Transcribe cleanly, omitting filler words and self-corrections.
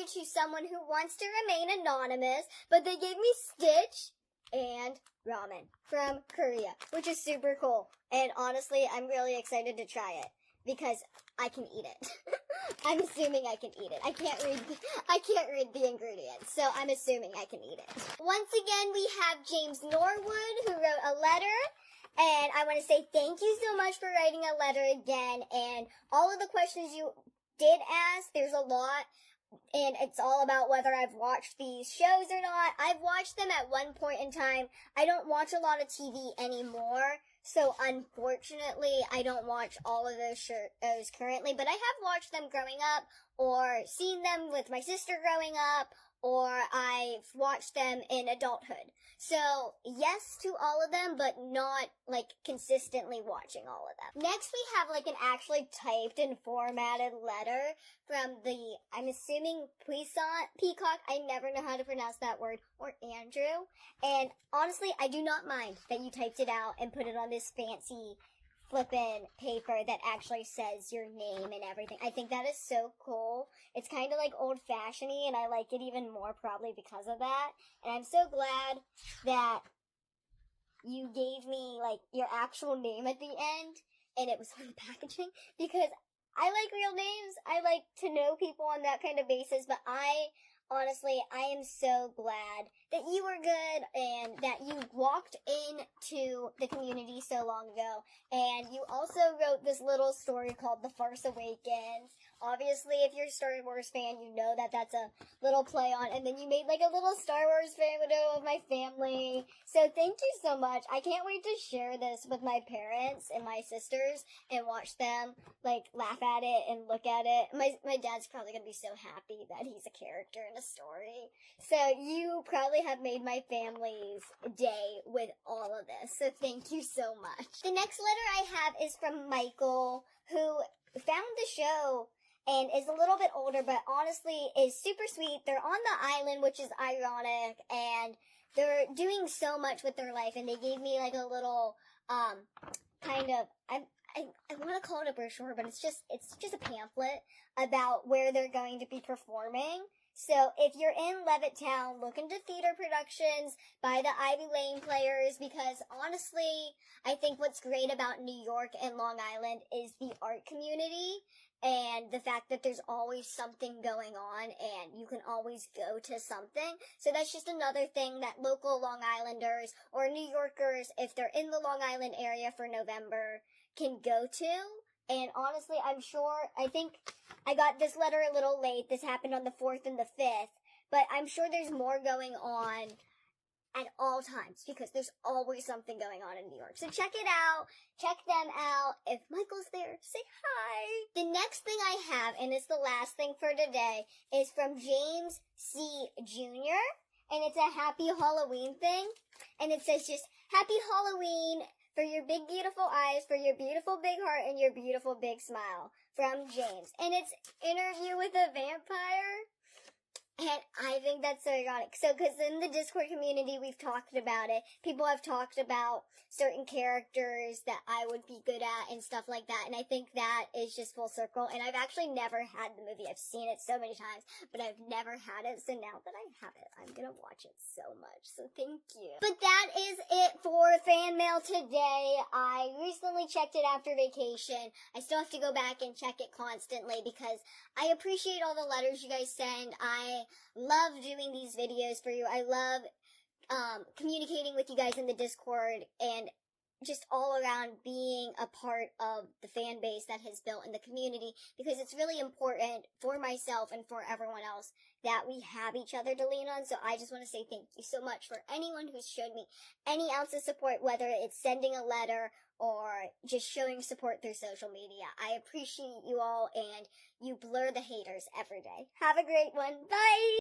you to someone who wants to remain anonymous, but they gave me Stitch and ramen from Korea, which is super cool. And honestly, I'm really excited to try it because I can eat it. I'm assuming I can eat it. I can't read the ingredients, so I'm assuming I can eat it. Once again, we have James Norwood, who wrote a letter, and I want to say thank you so much for writing a letter again, and all of the questions you did ask, there's a lot, and it's all about whether I've watched these shows or not. I've watched them at one point in time. I don't watch a lot of TV anymore, so unfortunately, I don't watch all of those shows currently, but I have watched them growing up, or seen them with my sister growing up, or I've watched them in adulthood. So, yes to all of them, but not, consistently watching all of them. Next, we have, an actually typed and formatted letter from I'm assuming Peacock. I never know how to pronounce that word, or Andrew. And honestly, I do not mind that you typed it out and put it on this fancy flippin' paper that actually says your name and everything. I think that is so cool. It's kind of old-fashioned-y, and I like it even more probably because of that. And I'm so glad that you gave me your actual name at the end, and it was on the packaging, because I like real names. I like to know people on that kind of basis, but honestly, I am so glad that you were good and that you walked into the community so long ago. And you also wrote this little story called The Force Awakens. Obviously, if you're a Star Wars fan, you know that that's a little play on. And then you made a little Star Wars fan video of my family. So thank you so much. I can't wait to share this with my parents and my sisters and watch them laugh at it and look at it. My dad's probably going to be so happy that he's a character in a story. So you probably have made my family's day with all of this. So thank you so much. The next letter I have is from Michael, who found the show and is a little bit older, but honestly is super sweet. They're on the island, which is ironic, and they're doing so much with their life, and they gave me a little, I want to call it a brochure, but it's just a pamphlet about where they're going to be performing. So if you're in Levittown, look into theater productions by the Ivy Lane Players, because honestly, I think what's great about New York and Long Island is the art community and the fact that there's always something going on and you can always go to something. So that's just another thing that local Long Islanders or New Yorkers, if they're in the Long Island area for November, can go to. And honestly, I think I got this letter a little late. This happened on the 4th and the 5th. But I'm sure there's more going on at all times, because there's always something going on in New York. So check it out. Check them out. If Michael's there, say hi. The next thing I have, and it's the last thing for today, is from James C. Jr., and it's a happy Halloween thing. And it says just, Happy Halloween for your big beautiful eyes, for your beautiful big heart, and your beautiful big smile. From James. And it's Interview with a Vampire. And I think that's so ironic. So, because in the Discord community, we've talked about it. People have talked about certain characters that I would be good at and stuff like that. And I think that is just full circle. And I've actually never had the movie. I've seen it so many times, but I've never had it. So now that I have it, I'm going to watch it so much. So thank you. But that is it for fan mail today. I recently checked it after vacation. I still have to go back and check it constantly because I appreciate all the letters you guys send. I love doing these videos for you. I love communicating with you guys in the Discord and just all around being a part of the fan base that has built in the community, because it's really important for myself and for everyone else that we have each other to lean on. So I just want to say thank you so much for anyone who's showed me any ounce of support, whether it's sending a letter or just showing support through social media. I appreciate you all, and you blur the haters every day. Have a great one. Bye!